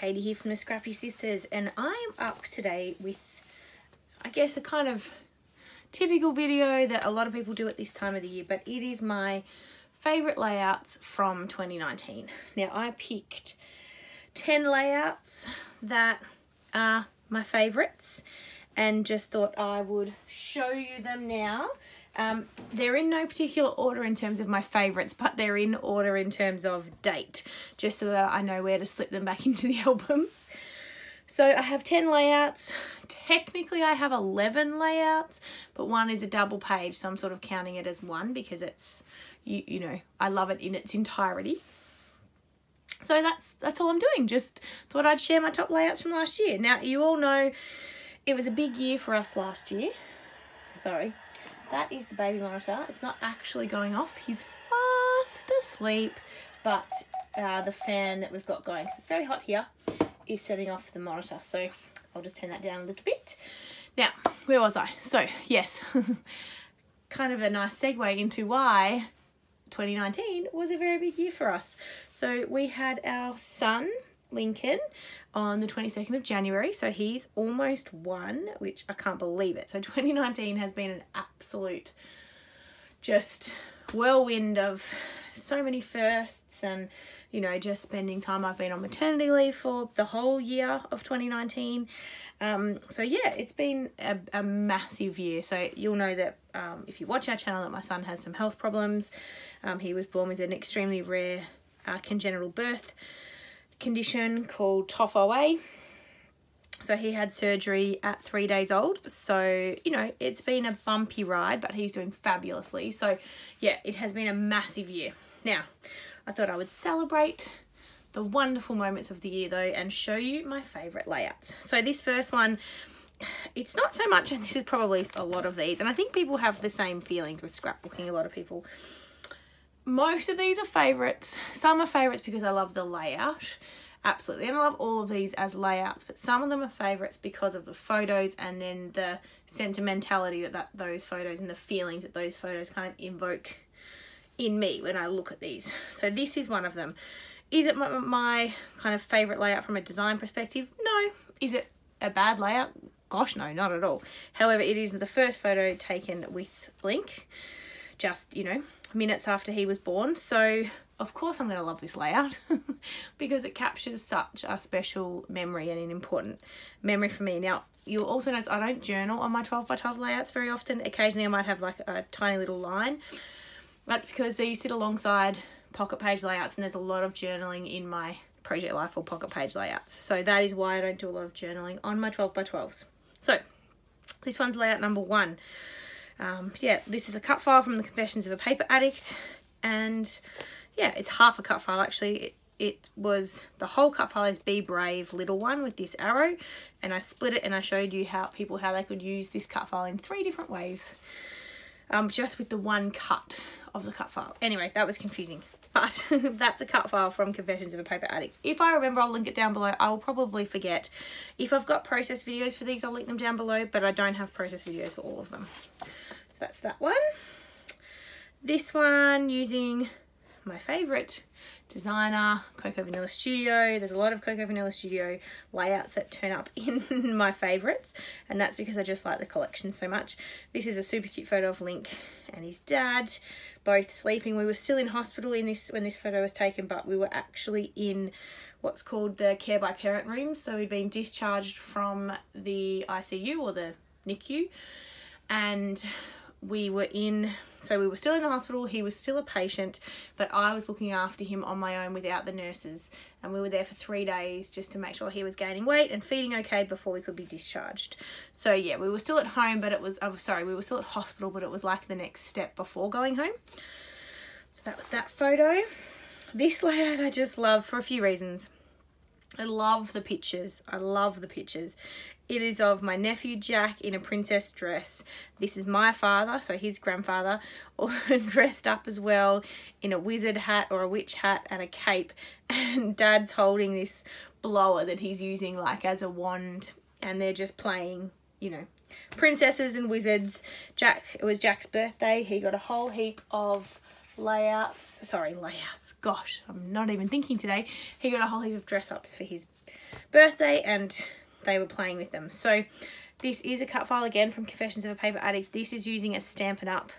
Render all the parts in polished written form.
Katie here from the Scrappy Sisters, and I'm up today with, I guess, a kind of typical video that a lot of people do at this time of the year, but it is my favourite layouts from 2019. Now, I picked 10 layouts that are my favourites and just thought I would show you them now. They're in no particular order in terms of my favourites, but they're in order in terms of date, just so that I know where to slip them back into the albums. So I have 10 layouts. Technically I have 11 layouts, but one is a double page, so I'm sort of counting it as one because it's, you know, I love it in its entirety. So that's all I'm doing. Just thought I'd share my top layouts from last year. Now, you all know it was a big year for us last year. Sorry. That is the baby monitor. It's not actually going off. He's fast asleep, but the fan that we've got going, 'cause it's very hot here, is setting off the monitor. So I'll just turn that down a little bit. Now, where was I? So, yes, kind of a nice segue into why 2019 was a very big year for us. So we had our son, Lincoln, on the 22nd of January, so he's almost 1, which I can't believe it. So 2019 has been an absolute just whirlwind of so many firsts, and you know, just spending time. I've been on maternity leave for the whole year of 2019, so yeah, it's been a massive year. So you'll know that if you watch our channel that my son has some health problems. He was born with an extremely rare congenital birth condition called TOF-OA. So he had surgery at 3 days old. So, you know, it's been a bumpy ride, but he's doing fabulously. So yeah, it has been a massive year. Now, I thought I would celebrate the wonderful moments of the year though and show you my favourite layouts. So this first one, it's not so much, and this is probably a lot of these, and I think people have the same feelings with scrapbooking, a lot of people. Most of these are favourites. Some are favourites because I love the layout, absolutely, and I love all of these as layouts, but some of them are favourites because of the photos and then the sentimentality that those photos and the feelings that those photos kind of invoke in me when I look at these. So this is one of them. Is it my kind of favourite layout from a design perspective? No. Is it a bad layout? Gosh, no, not at all. However, it is the first photo taken with Link, just, you know, minutes after he was born. So of course I'm going to love this layout because it captures such a special memory and an important memory for me. Now, you'll also notice I don't journal on my 12 by 12 layouts very often. Occasionally I might have like a tiny little line. That's because these sit alongside pocket page layouts, and there's a lot of journaling in my Project Life or pocket page layouts. So that is why I don't do a lot of journaling on my 12 by 12s. So this one's layout number 1. Yeah, this is a cut file from the Confessions of a Paper Addict, and yeah, it's half a cut file actually. It was, the whole cut file is Be Brave little one with this arrow, and I split it and I showed you how they could use this cut file in 3 different ways, just with the one cut of the cut file. Anyway, that was confusing, but that's a cut file from Confessions of a Paper Addict. If I remember, I'll link it down below. I will probably forget. If I've got process videos for these, I'll link them down below, but I don't have process videos for all of them. So that's that one. This one, using my favourite designer, Coco Vanilla Studio. There's a lot of Coco Vanilla Studio layouts that turn up in my favourites, and that's because I just like the collection so much. This is a super cute photo of Link and his dad, both sleeping. We were still in hospital when this photo was taken, but we were actually in what's called the care by parent room. So we'd been discharged from the ICU or the NICU, and we were still in the hospital. He was still a patient, but I was looking after him on my own without the nurses, and we were there for 3 days just to make sure he was gaining weight and feeding okay before we could be discharged. So yeah, we were still at home, but we were still at hospital, but it was like the next step before going home. So that was that photo. This layout I just love for a few reasons. I love the pictures. I love the pictures. It is of my nephew Jack in a princess dress. This is my father, so his grandfather, dressed up as well in a wizard hat or a witch hat and a cape, and Dad's holding this blower that he's using like as a wand, and they're just playing, you know, princesses and wizards. It was Jack's birthday. He got a whole heap of layouts. Sorry, layouts. Gosh, I'm not even thinking today. He got a whole heap of dress-ups for his birthday and they were playing with them. So this is a cut file again from Confessions of a Paper Addict. This is using a Stampin' Up!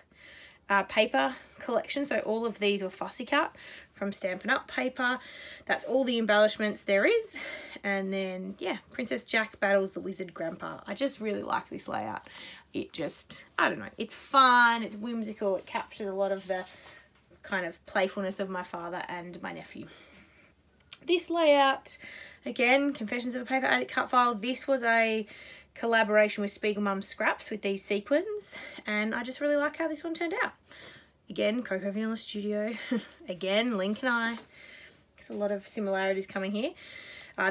Paper collection. So all of these were fussy cut from Stampin' Up! Paper. That's all the embellishments there is. And then, yeah, Princess Jack battles the wizard grandpa. I just really like this layout. It just, I don't know, it's fun, it's whimsical, it captures a lot of the kind of playfulness of my father and my nephew. This layout, again, Confessions of a Paper Addict cut file. This was a collaboration with Spiegelmum Scraps with these sequins, and I just really like how this one turned out. Again, Cocoa Vanilla Studio. Again, Link and I. There's a lot of similarities coming here.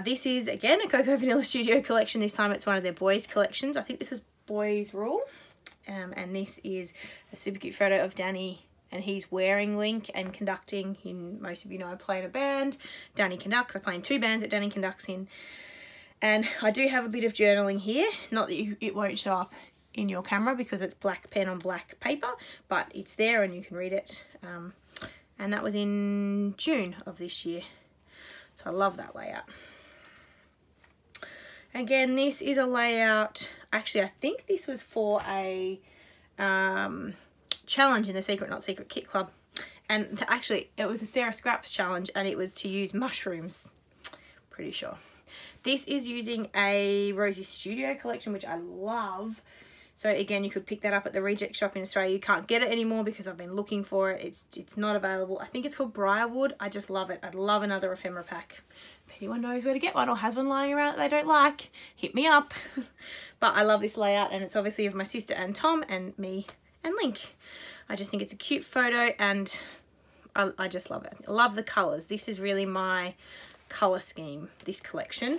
This is, again, a Cocoa Vanilla Studio collection. This time it's one of their boys' collections. I think this was Boys Rule. And this is a super cute photo of Danny, and he's wearing Link and conducting. Most of you know I play in a band. Danny conducts. I play in 2 bands that Danny conducts in. And I do have a bit of journaling here. Not that it won't show up in your camera because it's black pen on black paper, but it's there and you can read it. And that was in June of this year. So I love that layout. Again, this is a layout. Actually, I think this was for a challenge in the Secret Not Secret Kit Club. And actually, it was a Sarah Scraps challenge and it was to use mushrooms. Pretty sure. This is using a Rosie Studio collection, which I love. So again, you could pick that up at the Reject Shop in Australia. You can't get it anymore because I've been looking for it. It's not available. I think it's called Briarwood. I just love it. I'd love another ephemera pack. If anyone knows where to get one or has one lying around that they don't like, hit me up. But I love this layout, and it's obviously of my sister and Tom and me and Link. I just think it's a cute photo and I just love it. I love the colours. This is really my colour scheme, this collection.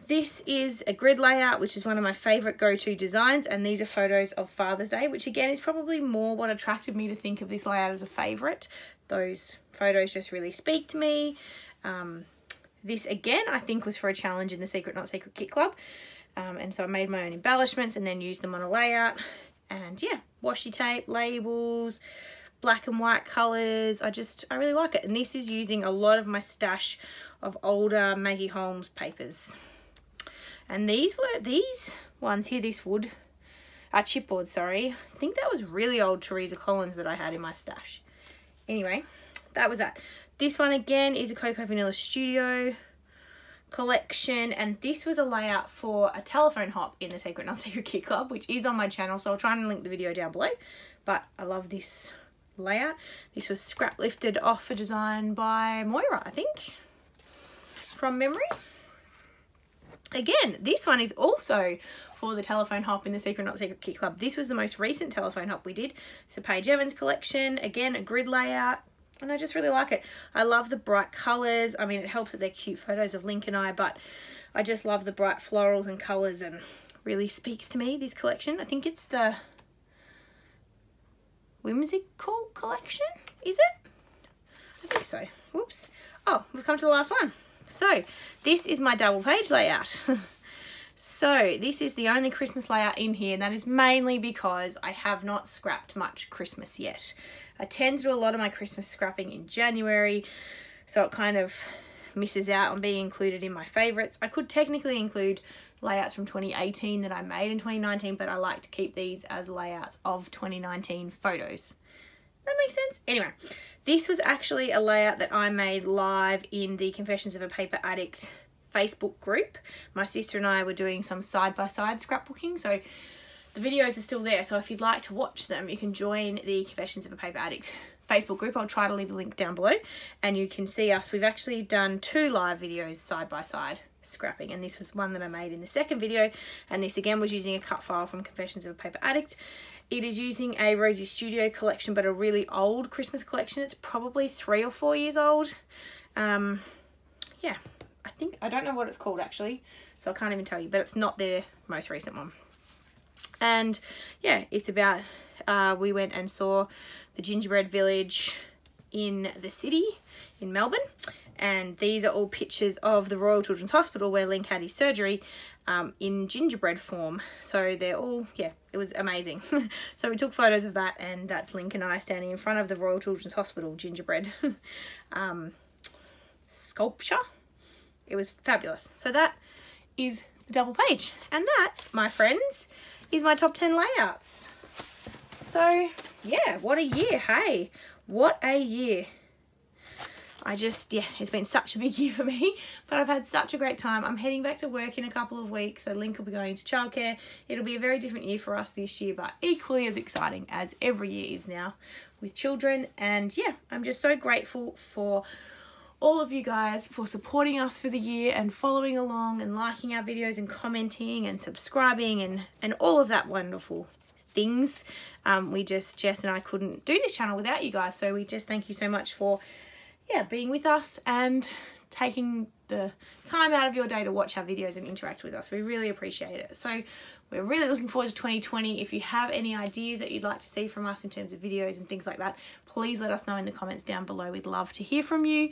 This is a grid layout, which is one of my favourite go-to designs, and these are photos of Father's Day, which again is probably more what attracted me to think of this layout as a favourite. Those photos just really speak to me. This again I think was for a challenge in the Secret Not Secret Kit Club, and so I made my own embellishments and then used them on a layout. And yeah, washi tape, labels, black and white colours. I really like it. And this is using a lot of my stash of older Maggie Holmes papers. And these ones here, this wood, chipboard, sorry. I think that was really old Teresa Collins that I had in my stash. Anyway, that was that. This one again is a Cocoa Vanilla Studio collection, and this was a layout for a telephone hop in the Secret Not Secret Kit Club, which is on my channel, so I'll try and link the video down below. But I love this layout. This was scrap lifted off a design by Moira, I think, from memory. Again, this one is also for the telephone hop in the Secret Not Secret Kit Club. This was the most recent telephone hop we did. It's a Paige Evans collection. Again, a grid layout, and I just really like it. I love the bright colours. I mean, it helps that they're cute photos of Link and I, but I just love the bright florals and colours, and really speaks to me, this collection. I think it's the Whimsical collection, is it? I think so. Whoops. Oh, we've come to the last one. So this is my double page layout. So this is the only Christmas layout in here, and that is mainly because I have not scrapped much Christmas yet. I tend to do a lot of my Christmas scrapping in January, so it kind of misses out on being included in my favourites. I could technically include layouts from 2018 that I made in 2019, but I like to keep these as layouts of 2019 photos. That makes sense? Anyway, this was actually a layout that I made live in the Confessions of a Paper Addict Facebook group. My sister and I were doing some side-by-side scrapbooking, so the videos are still there. So if you'd like to watch them, you can join the Confessions of a Paper Addict Facebook group. I'll try to leave the link down below, and you can see us. We've actually done 2 live videos side-by-side scrapping, and this was one that I made in the second video, and this again was using a cut file from Confessions of a Paper Addict. It is using a Rosie Studio collection, but a really old Christmas collection. It's probably 3 or 4 years old. Yeah, I don't know what it's called actually, so I can't even tell you, but it's not their most recent one. And yeah, it's about, we went and saw the Gingerbread Village in the city in Melbourne, And these are all pictures of the Royal Children's Hospital where Link had his surgery in gingerbread form. So they're all, yeah, it was amazing. So we took photos of that, and that's Link and I standing in front of the Royal Children's Hospital gingerbread sculpture. It was fabulous. So that is the double page. And that, my friends, is my top 10 layouts. So yeah, what a year, hey? What a year. Yeah, it's been such a big year for me, but I've had such a great time. I'm heading back to work in a couple of weeks, so Link will be going to childcare. It'll be a very different year for us this year, but equally as exciting as every year is now with children. And yeah, I'm just so grateful for all of you guys for supporting us for the year and following along and liking our videos and commenting and subscribing and all of that wonderful things. Jess and I couldn't do this channel without you guys, so we just thank you so much for being with us and taking the time out of your day to watch our videos and interact with us. We really appreciate it. So we're really looking forward to 2020. If you have any ideas that you'd like to see from us in terms of videos and things like that, please let us know in the comments down below. We'd love to hear from you.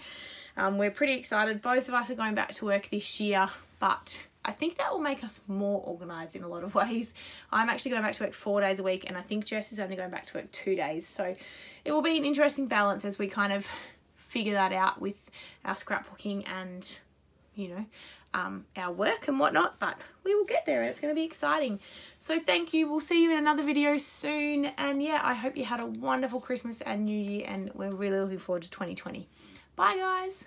We're pretty excited. Both of us are going back to work this year, but I think that will make us more organised in a lot of ways. I'm actually going back to work 4 days a week, and I think Jess is only going back to work 2 days. So it will be an interesting balance as we kind of figure that out with our scrapbooking and, you know, our work and whatnot, but we will get there and it's going to be exciting. So thank you. We'll see you in another video soon. And yeah, I hope you had a wonderful Christmas and New Year, and we're really looking forward to 2020. Bye guys.